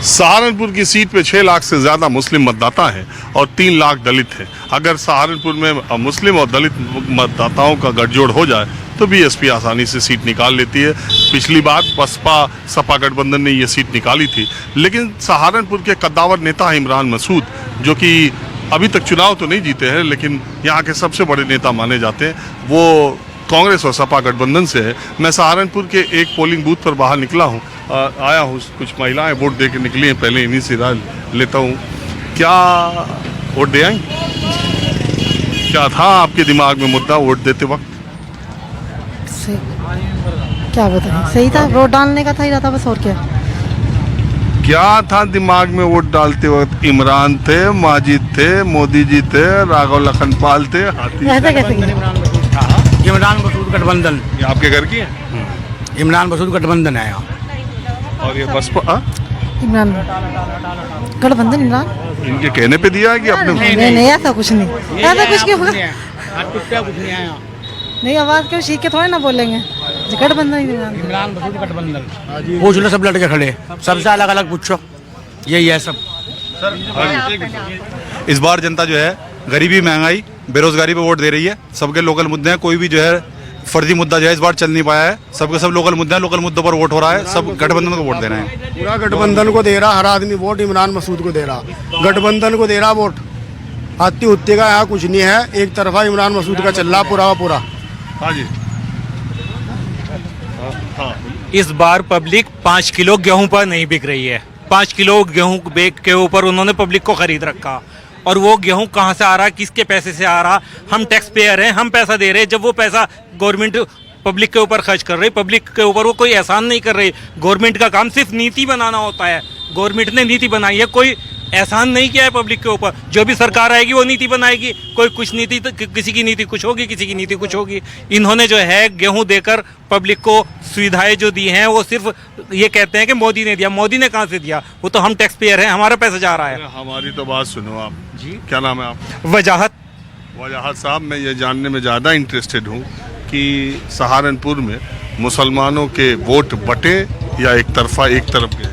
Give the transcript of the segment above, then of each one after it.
सहारनपुर की सीट पे 6 लाख से ज़्यादा मुस्लिम मतदाता हैं और 3 लाख दलित हैं। अगर सहारनपुर में मुस्लिम और दलित मतदाताओं का गठजोड़ हो जाए तो बीएसपी आसानी से सीट निकाल लेती है। पिछली बार बसपा सपा गठबंधन ने ये सीट निकाली थी, लेकिन सहारनपुर के कद्दावर नेता इमरान मसूद, जो कि अभी तक चुनाव तो नहीं जीते हैं लेकिन यहाँ के सबसे बड़े नेता माने जाते हैं, वो कांग्रेस और सपा गठबंधन से है। मैं सहारनपुर के एक पोलिंग बूथ पर बाहर निकला हूँ, आया हूँ। कुछ महिलाएं वोट दे के निकली हैं, पहले इन्हीं से राय लेता हूँ। क्या वोट दे आई? क्या था आपके दिमाग में मुद्दा वोट देते वक्त? क्या बताएं, सही था, वोट डालने का था ही रहता बस, और क्या था दिमाग में वोट डालते वक्त? इमरान थे, माजिद थे, मोदी जी थे, राघव लखनपाल थे, ऐसा कैसे? इमरान मसूद गठबंधन। ये आपके घर की है? इमरान मसूद गठबंधन है यहाँ। और ये बसपा इमरान गठबंधन, इमरान इनके कहने पे दिया है कि अपने? नहीं ऐसा कुछ नहीं, ऐसा कुछ क्यों होगा? कुछ नहीं आया। नहीं, आवाज क्यों सीख के थोड़े ना बोलेंगे। गठबंधन इमरान मसूद गठबंधन। पूछ लो, सब लड़के खड़े, सबसे अलग अलग पूछो, यही है सब। इस बार जनता जो है गरीबी, महंगाई, बेरोजगारी पे वोट दे रही है। सबके लोकल मुद्दे हैं, कोई भी जो है फर्जी मुद्दा जो है इस बार चल नहीं पाया है। सबके सब लोकल मुद्दे हैं, लोकल मुद्दों पर वोट हो रहा है। सब गठबंधन को वोट दे रहे हैं। पूरा गठबंधन को दे रहा, हर आदमी वोट इमरान मसूद को दे रहा, गठबंधन को दे रहा वोट। हत्ती उत्ते का यहाँ कुछ नहीं है, एक तरफा इमरान मसूद का चल रहा पूरा पूरा। हाँ जी। इस बार पब्लिक 5 किलो गेहूं पर नहीं बिक रही है। 5 किलो गेहूं के ऊपर उन्होंने पब्लिक को खरीद रखा, और वो गेहूं कहाँ से आ रहा, किसके पैसे से आ रहा? हम टैक्स पेयर हैं, हम पैसा दे रहे हैं। जब वो पैसा गवर्नमेंट पब्लिक के ऊपर खर्च कर रही, पब्लिक के ऊपर वो कोई एहसान नहीं कर रही। गवर्नमेंट का काम सिर्फ नीति बनाना होता है। गवर्नमेंट ने नीति बनाई है, कोई एहसान नहीं किया है पब्लिक के ऊपर। जो भी सरकार आएगी वो नीति बनाएगी। कोई कुछ नीति, किसी की नीति कुछ होगी, किसी की नीति कुछ होगी। इन्होंने जो है गेहूं देकर पब्लिक को सुविधाएं जो दी हैं, वो सिर्फ ये कहते हैं कि मोदी ने दिया। मोदी ने कहाँ से दिया? वो तो हम टैक्स पेयर हैं, हमारा पैसा जा रहा है। हमारी तो बात सुनो आप जी। क्या नाम है आप? वजाहत साहब, मैं ये जानने में ज़्यादा इंटरेस्टेड हूँ कि सहारनपुर में मुसलमानों के वोट बटे या एक तरफ गए?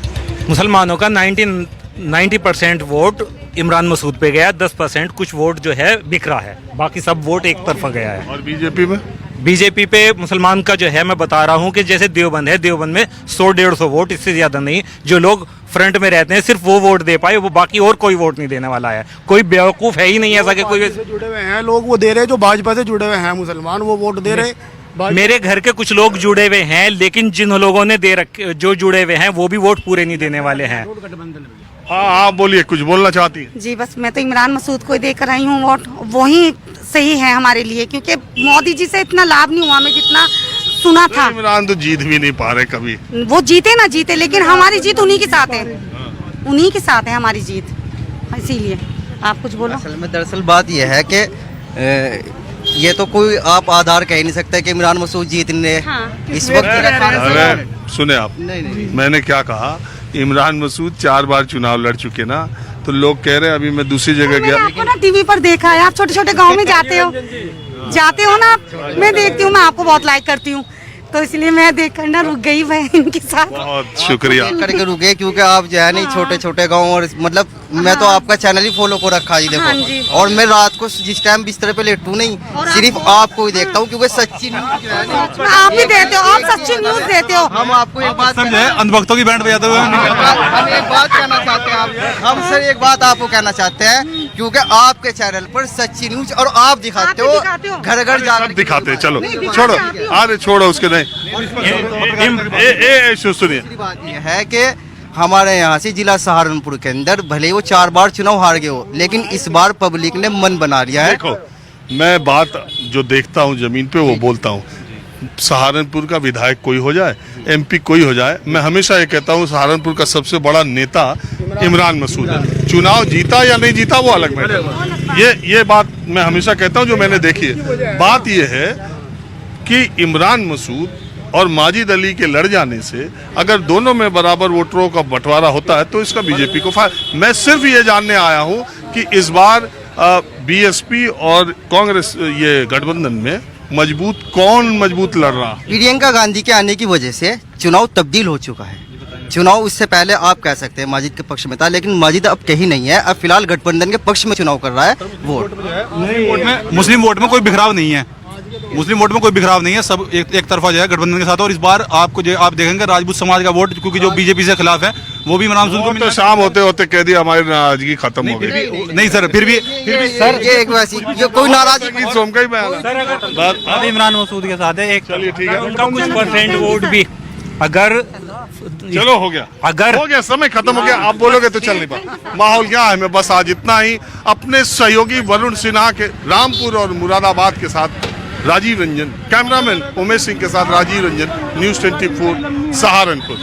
मुसलमानों का 90% वोट इमरान मसूद पे गया। 10% कुछ वोट जो है बिक रहा है, बाकी सब वोट एक तरफा गया है। और बीजेपी में? बीजेपी पे मुसलमान का जो है, मैं बता रहा हूँ कि जैसे देवबंद है, देवबंद में 100-150 वोट, इससे ज्यादा नहीं। जो लोग फ्रंट में रहते हैं सिर्फ वो वोट दे पाए, वो बाकी और कोई वोट नहीं देने वाला है। कोई बेवकूफ है ही नहीं ऐसा कि कोई जुड़े हुए हैं लोग, वो दे रहे, जो भाजपा से जुड़े हुए हैं मुसलमान, वो वोट दे रहे। मेरे घर के कुछ लोग जुड़े हुए हैं, लेकिन जिन लोगों ने दे रखे, जो जुड़े हुए हैं, वो भी वोट पूरे नहीं देने वाले हैं। हाँ, आप बोलिए, कुछ बोलना चाहती हैं? जी, बस मैं तो इमरान मसूद को देकर आई हूँ वोट। वही सही है हमारे लिए, क्योंकि मोदी जी से इतना लाभ नहीं हुआ हमें जितना सुना था। इमरान तो जीत भी नहीं पा रहे कभी। वो जीते ना जीते, लेकिन हमारी जीत उन्हीं के साथ है, उन्हीं के साथ है हमारी जीत। इसीलिए आप कुछ बोलो। असल में दरअसल बात यह है कि ये तो कोई आप आधार कह नहीं सकते कि इमरान मसूद जीतने इस वक्त। अरे सुने आप, मैंने क्या कहा? इमरान मसूद 4 बार चुनाव लड़ चुके ना, तो लोग कह रहे हैं अभी मैं दूसरी जगह गया। आपको ना टीवी पर देखा है, आप छोटे छोटे गांव में जाते हो ना आप, मैं देखती हूँ, मैं आपको बहुत लाइक करती हूँ, तो इसलिए मैं देखकर ना रुक गई मैं इनके साथ। बहुत शुक्रिया करके रुके, क्योंकि आप जो है नहीं छोटे छोटे गाँव, और मतलब मैं तो आपका चैनल ही फॉलो को रखा जी, देखो। और मैं रात को जिस टाइम बिस्तर पे लेटूं नहीं, सिर्फ आपको ही देखता हूँ, क्योंकि सच्ची न्यूज जो है ना आप भी देते हो, आप सच्ची न्यूज देते हो। हम आपको एक बात अंधभक्तों की बैंड बजाते हुए हम एक बात कहना चाहते हैं, हम सर एक बात आपको कहना चाहते हैं, क्योंकि आपके चैनल पर सच्ची न्यूज और आप दिखाते हो, घर घर जाकर दिखाते हैं। चलो छोड़ो, अरे छोड़ो उसके, नहीं सुनिए। बात यह है कि हमारे यहाँ से जिला सहारनपुर के अंदर भले वो 4 बार चुनाव हार गए हो, लेकिन इस बार पब्लिक ने मन बना लिया है। देखो, मैं बात जो देखता हूँ जमीन पे वो बोलता हूँ। सहारनपुर का विधायक कोई हो जाए, एमपी कोई हो जाए, मैं हमेशा ये कहता हूँ सहारनपुर का सबसे बड़ा नेता इमरान मसूद है। चुनाव जीता या नहीं जीता वो अलग मैटर। ये बात मैं हमेशा कहता हूँ, जो मैंने देखी है। बात ये है कि इमरान मसूद और माजिद अली के लड़ जाने से अगर दोनों में बराबर वोटरों का बंटवारा होता है तो इसका बीजेपी को फायदा। मैं सिर्फ ये जानने आया हूँ कि इस बार बीएसपी और कांग्रेस ये गठबंधन में कौन मजबूत लड़ रहा? प्रियंका गांधी के आने की वजह से चुनाव तब्दील हो चुका है। चुनाव उससे पहले आप कह सकते हैं माजिद के पक्ष में था, लेकिन माजिद अब कहीं नहीं है। अब फिलहाल गठबंधन के पक्ष में चुनाव कर रहा है वोट। मुस्लिम वोट में कोई बिखराव नहीं है, मुस्लिम वोट में कोई बिखराव नहीं है, सब एक तरफा जो है गठबंधन के साथ। और इस बार आपको जो आप देखेंगे राजपूत समाज का वोट, क्योंकि जो बीजेपी से खिलाफ है वो भी इमरान मसूद को तो शाम होते होते कह दिया हमारी नाराजगी खत्म हो गई। नहीं सर, फिर भी सर ये एक वैसी ये कोई नाराजगी सोम का ही बयान है। अब इमरान मसूद के साथ है एक, चलिए ठीक है, उनका कुछ परसेंट वोट भी अगर चलो हो गया, अगर हो गया, समय खत्म हो गया। आप बोलोगे तो चल नहीं पा। माहौल क्या है, मैं बस आज इतना ही। अपने सहयोगी वरुण सिन्हा के रामपुर और मुरादाबाद के साथ राजीव रंजन, कैमरामैन उमेश सिंह के साथ राजीव रंजन, न्यूज़ 24 सहारनपुर।